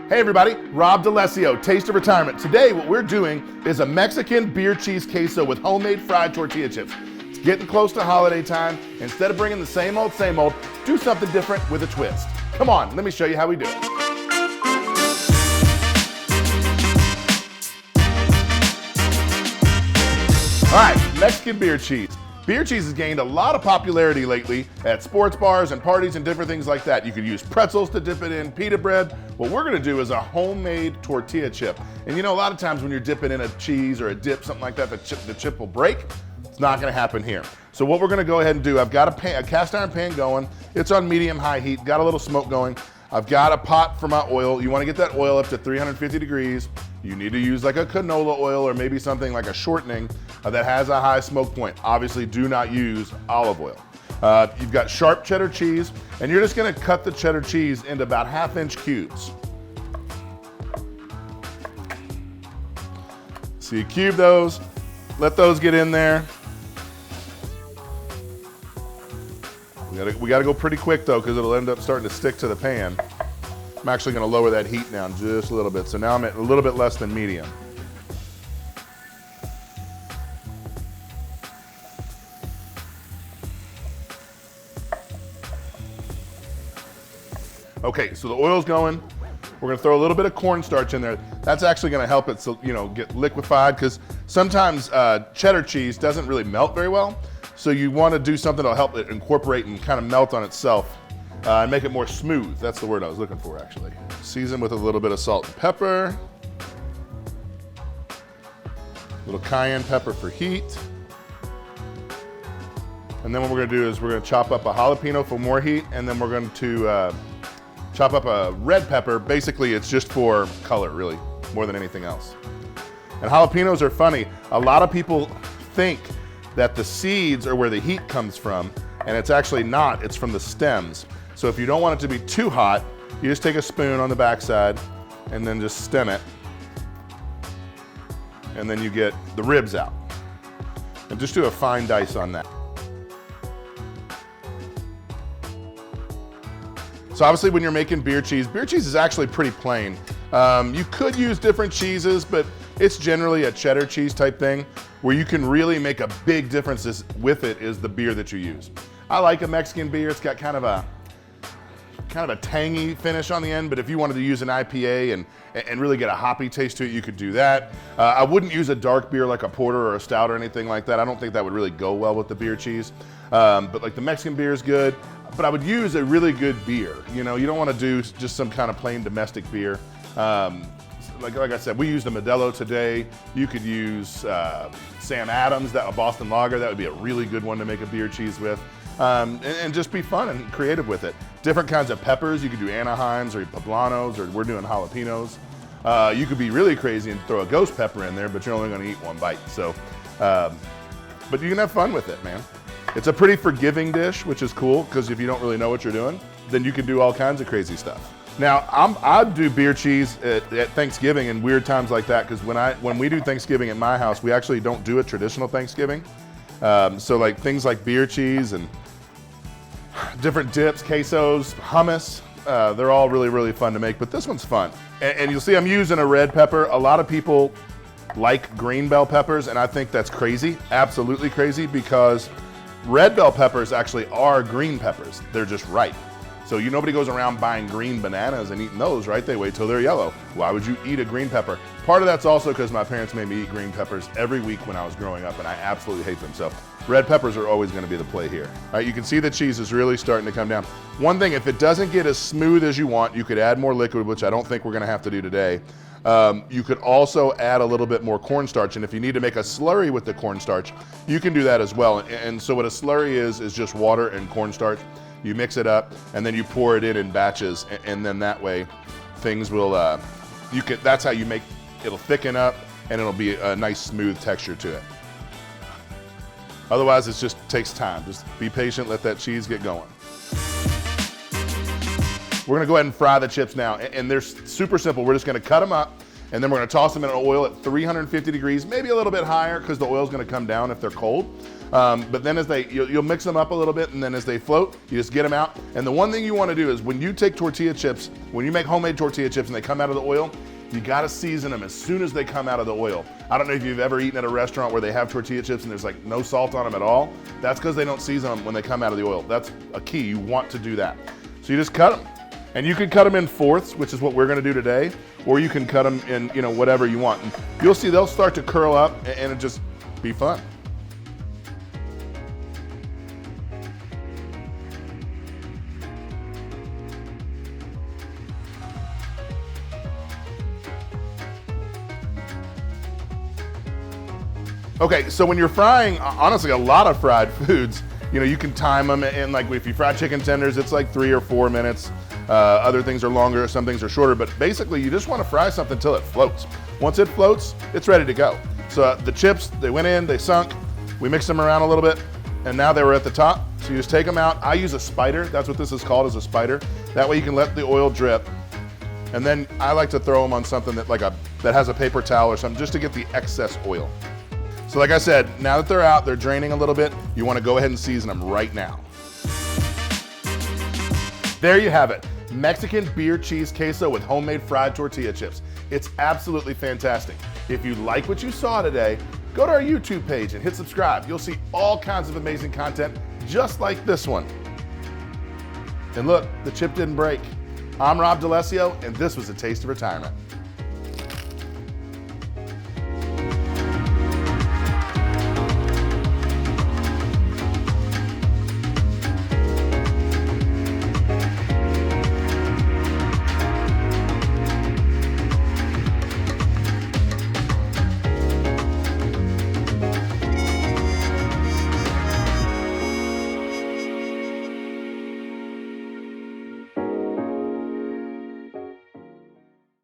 Hey everybody, Rob D'Alessio, Taste of Retirement. Today what we're doing is a Mexican beer cheese queso with homemade fried tortilla chips. It's getting close to holiday time. Instead of bringing the same old, do something different with a twist. Come on, let me show you how we do it. All right, Mexican beer cheese. Beer cheese has gained a lot of popularity lately at sports bars and parties and different things like that. You could use pretzels to dip it in, pita bread. What we're gonna do is a homemade tortilla chip. And you know, a lot of times when you're dipping in a cheese or a dip, something like that, the chip will break. It's not gonna happen here. So what we're gonna go ahead and do, I've got a cast iron pan going. It's on medium-high heat, got a little smoke going. I've got a pot for my oil. You wanna get that oil up to 350 degrees. You need to use like a canola oil or maybe something like a shortening that has a high smoke point. Obviously, do not use olive oil. You've got sharp cheddar cheese, and you're just gonna cut the cheddar cheese into about 1/2-inch cubes. So you cube those, let those get in there. We gotta go pretty quick though, because it'll end up starting to stick to the pan. I'm actually gonna lower that heat down just a little bit. So now I'm at a little bit less than medium. Okay, so the oil's going. We're gonna throw a little bit of cornstarch in there. That's actually gonna help it, so, get liquefied, because sometimes cheddar cheese doesn't really melt very well. So you wanna do something that'll help it incorporate and kind of melt on itself and make it more smooth. That's the word I was looking for, actually. Season with a little bit of salt and pepper. A little cayenne pepper for heat. And then what we're gonna do is we're gonna chop up a jalapeno for more heat, and then we're going to chop up a red pepper. Basically, it's just for color, really, more than anything else. And jalapenos are funny. A lot of people think that the seeds are where the heat comes from, and it's actually not. It's from the stems. So if you don't want it to be too hot, you just take a spoon on the backside and then just stem it. And then you get the ribs out. And just do a fine dice on that. So obviously when you're making beer cheese is actually pretty plain. You could use different cheeses, but it's generally a cheddar cheese type thing. Where you can really make a big difference with it is the beer that you use. I like a Mexican beer. It's got kind of a tangy finish on the end, but if you wanted to use an IPA and really get a hoppy taste to it, you could do that. I wouldn't use a dark beer like a porter or a stout or anything like that. I don't think that would really go well with the beer cheese. But like the Mexican beer is good, but I would use a really good beer. You don't want to do just some kind of plain domestic beer. Like I said, we used a Modelo today. You could use Sam Adams, a Boston Lager. That would be a really good one to make a beer cheese with. And just be fun and creative with it. Different kinds of peppers. You could do Anaheims or Poblanos, or we're doing jalapenos. You could be really crazy and throw a ghost pepper in there, but you're only going to eat one bite. So, but you can have fun with it, man. It's a pretty forgiving dish, which is cool, because if you don't really know what you're doing, then you can do all kinds of crazy stuff. Now, I do beer cheese at Thanksgiving and weird times like that, because when we do Thanksgiving at my house, we actually don't do a traditional Thanksgiving. So like things like beer cheese and different dips, quesos, hummus, they're all really, really fun to make, but this one's fun. And you'll see I'm using a red pepper. A lot of people like green bell peppers, and I think that's crazy, absolutely crazy, because red bell peppers actually are green peppers. They're just ripe. So nobody goes around buying green bananas and eating those, right? They wait till they're yellow. Why would you eat a green pepper? Part of that's also because my parents made me eat green peppers every week when I was growing up, and I absolutely hate them. So red peppers are always going to be the play here. All right, you can see the cheese is really starting to come down. One thing, if it doesn't get as smooth as you want, you could add more liquid, which I don't think we're going to have to do today. You could also add a little bit more cornstarch, and if you need to make a slurry with the cornstarch, you can do that as well. And so what a slurry is just water and cornstarch. You mix it up, and then you pour it in batches, and then that way things will, that's how you make, it'll thicken up, and it'll be a nice smooth texture to it. Otherwise, it just takes time. Just be patient, let that cheese get going. We're gonna go ahead and fry the chips now, and they're super simple. We're just gonna cut them up, And then we're gonna toss them in oil at 350 degrees, maybe a little bit higher because the oil's gonna come down if they're cold. But then you'll mix them up a little bit, and then as they float, you just get them out. And the one thing you wanna do is when you take tortilla chips, when you make homemade tortilla chips and they come out of the oil, you gotta season them as soon as they come out of the oil. I don't know if you've ever eaten at a restaurant where they have tortilla chips and there's like no salt on them at all. That's because they don't season them when they come out of the oil. That's a key, you want to do that. So you just cut them. And you can cut them in fourths, which is what we're gonna do today, or you can cut them in whatever you want. And you'll see they'll start to curl up and it'll just be fun. Okay, so when you're frying, honestly, a lot of fried foods, you can time them, and like if you fry chicken tenders, it's like 3 or 4 minutes. Other things are longer, some things are shorter, but basically you just want to fry something until it floats. Once it floats, it's ready to go. So the chips, they went in, they sunk, we mixed them around a little bit, and now they were at the top. So you just take them out. I use a spider, that's what this is called, is a spider. That way you can let the oil drip. And then I like to throw them on something that has a paper towel or something, just to get the excess oil. So like I said, now that they're out, they're draining a little bit, you want to go ahead and season them right now. There you have it, Mexican beer cheese queso with homemade fried tortilla chips. It's absolutely fantastic. If you like what you saw today, go to our YouTube page and hit subscribe. You'll see all kinds of amazing content just like this one. And look, the chip didn't break. I'm Rob D'Alessio, and this was A Taste of Retirement.